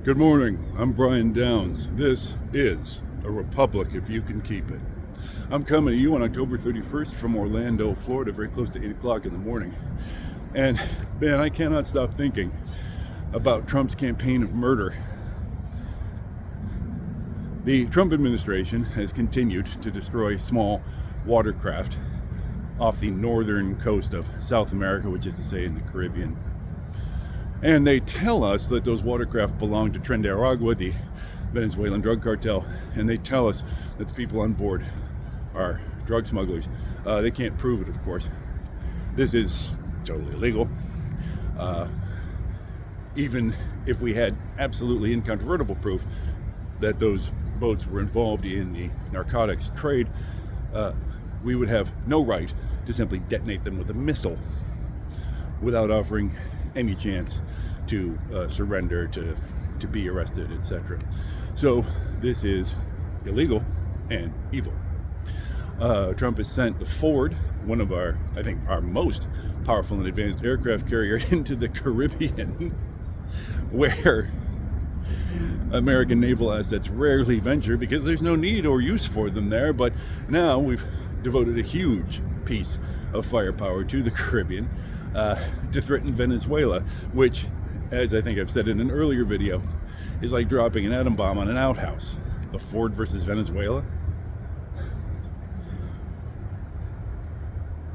Good morning, I'm Brian Downs. This is a republic if you can keep it. I'm coming to you on October 31st from Orlando, Florida, very close to 8 o'clock in the morning. And man, I cannot stop thinking about Trump's campaign of murder. The Trump administration has continued to destroy small watercraft off the northern coast of South America, which is to say in the Caribbean. And they tell us that those watercraft belong to Tren de Aragua, the Venezuelan drug cartel, and they tell us that the people on board are drug smugglers. They can't prove it, of course. This is totally illegal. Even if we had absolutely incontrovertible proof that those boats were involved in the narcotics trade, we would have no right to simply detonate them with a missile without offering any chance to surrender, to be arrested, etc. So this is illegal and evil. Trump has sent the Ford, one of our most powerful and advanced aircraft carrier, into the Caribbean, where American naval assets rarely venture because there's no need or use for them there. But now we've devoted a huge piece of firepower to the Caribbean to threaten Venezuela, which, as I think I've said in an earlier video, is like dropping an atom bomb on an outhouse. The Ford versus Venezuela.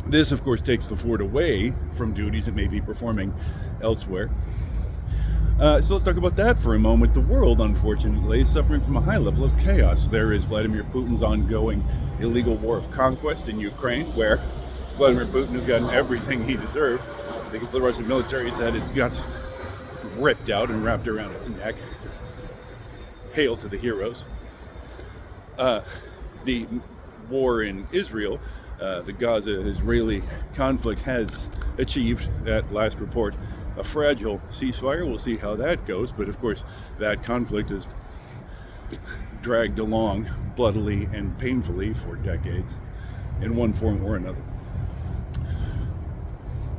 This, of course, takes the Ford away from duties it may be performing elsewhere. So let's talk about that for a moment. The world, unfortunately, is suffering from a high level of chaos. There is Vladimir Putin's ongoing illegal war of conquest in Ukraine, where Vladimir Putin has gotten everything he deserved because the Russian military has had its guts ripped out and wrapped around its neck. Hail to the heroes. The war in Israel, the Gaza-Israeli conflict, has achieved, at last report, a fragile ceasefire. We'll see how that goes, but of course that conflict is dragged along bloodily and painfully for decades in one form or another.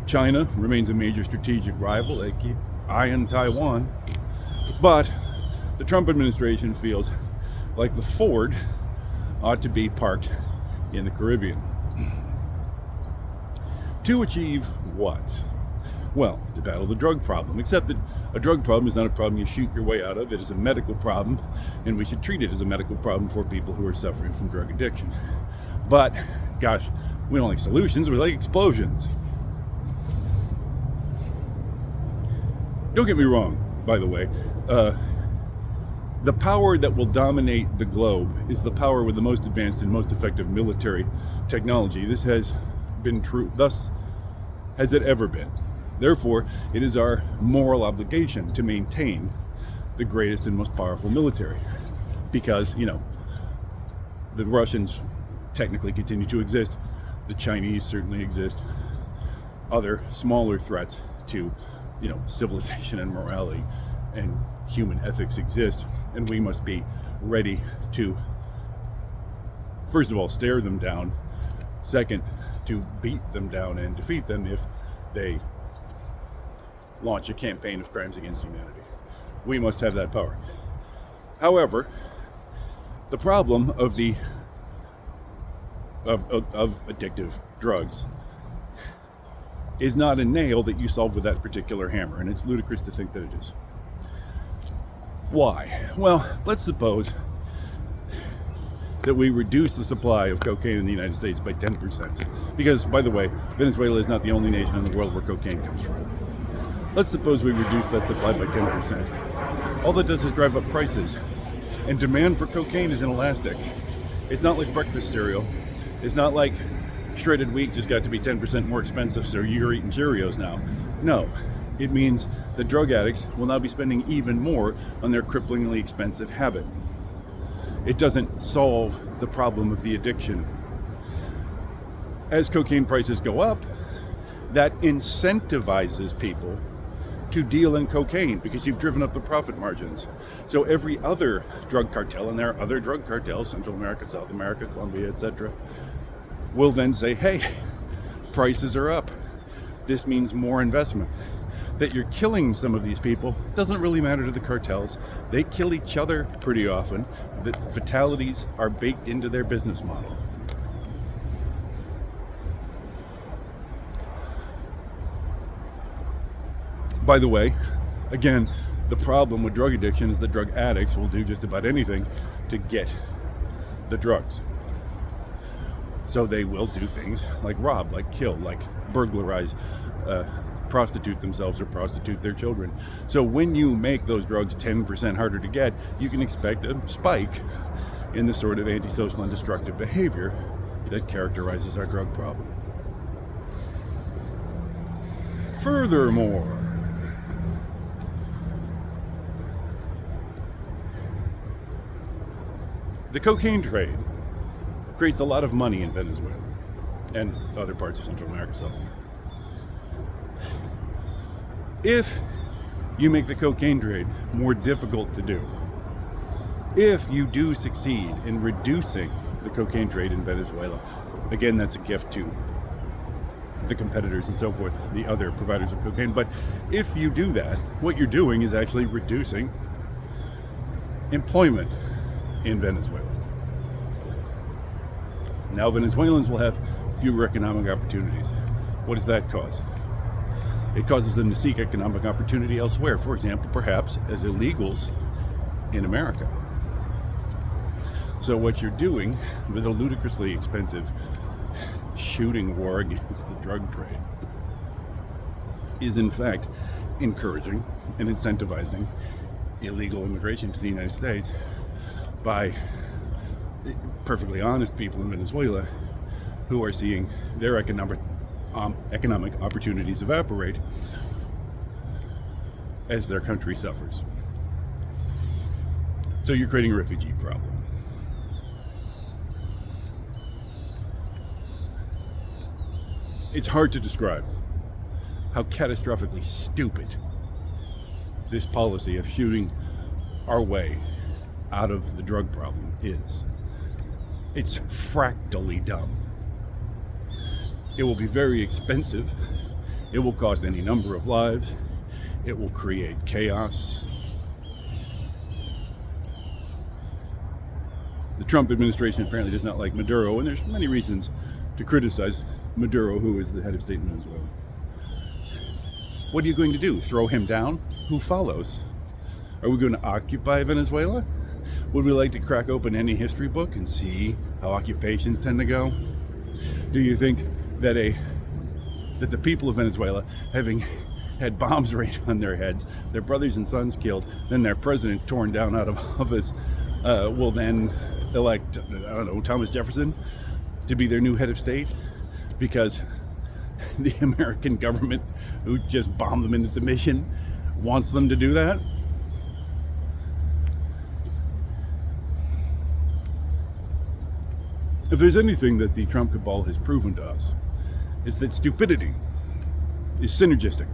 China remains a major strategic rival. They keep eyeing Taiwan. But the Trump administration feels like the Ford ought to be parked in the Caribbean. To achieve what? Well, to battle the drug problem, except that a drug problem is not a problem you shoot your way out of. It is a medical problem, and we should treat it as a medical problem for people who are suffering from drug addiction. But, gosh, we don't like solutions, we like explosions. Don't get me wrong, by the way. The power that will dominate the globe is the power with the most advanced and most effective military technology. This has been true. Thus has it ever been. Therefore, it is our moral obligation to maintain the greatest and most powerful military. Because, the Russians technically continue to exist. The Chinese certainly exist. Other smaller threats to civilization and morality and human ethics exist, and we must be ready to, first of all, stare them down, second, to beat them down and defeat them if they launch a campaign of crimes against humanity. We must have that power. However, the problem of addictive drugs is not a nail that you solve with that particular hammer, and it's ludicrous to think that it is. Why? Well, let's suppose that we reduce the supply of cocaine in the United States by 10%. Because, by the way, Venezuela is not the only nation in the world where cocaine comes from. Let's suppose we reduce that supply by 10%. All that does is drive up prices. And demand for cocaine is inelastic. It's not like breakfast cereal. It's not like shredded wheat just got to be 10% more expensive, so you're eating Cheerios now. No, it means that drug addicts will now be spending even more on their cripplingly expensive habit. It doesn't solve the problem of the addiction. As cocaine prices go up, that incentivizes people to deal in cocaine because you've driven up the profit margins. So every other drug cartel, and there are other drug cartels, Central America, South America, Colombia, etc., will then say, hey, prices are up. This means more investment. that you're killing some of these people doesn't really matter to the cartels. They kill each other pretty often. The fatalities are baked into their business model. By the way, again, the problem with drug addiction is that drug addicts will do just about anything to get the drugs. So they will do things like rob, like kill, like burglarize, prostitute themselves or prostitute their children. So when you make those drugs 10% harder to get, you can expect a spike in the sort of antisocial and destructive behavior that characterizes our drug problem. Furthermore, the cocaine trade creates a lot of money in Venezuela and other parts of Central America. So, if you make the cocaine trade more difficult to do, if you do succeed in reducing the cocaine trade in Venezuela, again, that's a gift to the competitors and so forth, the other providers of cocaine. But if you do that, what you're doing is actually reducing employment in Venezuela. Now Venezuelans will have fewer economic opportunities. What does that cause? It causes them to seek economic opportunity elsewhere. For example, perhaps as illegals in America. So what you're doing with a ludicrously expensive shooting war against the drug trade is in fact encouraging and incentivizing illegal immigration to the United States by perfectly honest people in Venezuela who are seeing their economic opportunities evaporate as their country suffers. So you're creating a refugee problem. It's hard to describe how catastrophically stupid this policy of shooting our way out of the drug problem is. It's fractally dumb. It will be very expensive. It will cost any number of lives. It will create chaos. The Trump administration apparently does not like Maduro, and there's many reasons to criticize Maduro, who is the head of state in Venezuela. What are you going to do? Throw him down? Who follows? Are we going to occupy Venezuela? Would we like to crack open any history book and see how occupations tend to go? Do you think that the people of Venezuela, having had bombs rained on their heads, their brothers and sons killed, then their president torn down out of office, will then elect, Thomas Jefferson to be their new head of state? Because the American government, who just bombed them into submission, wants them to do that? If there's anything that the Trump cabal has proven to us, it's that stupidity is synergistic.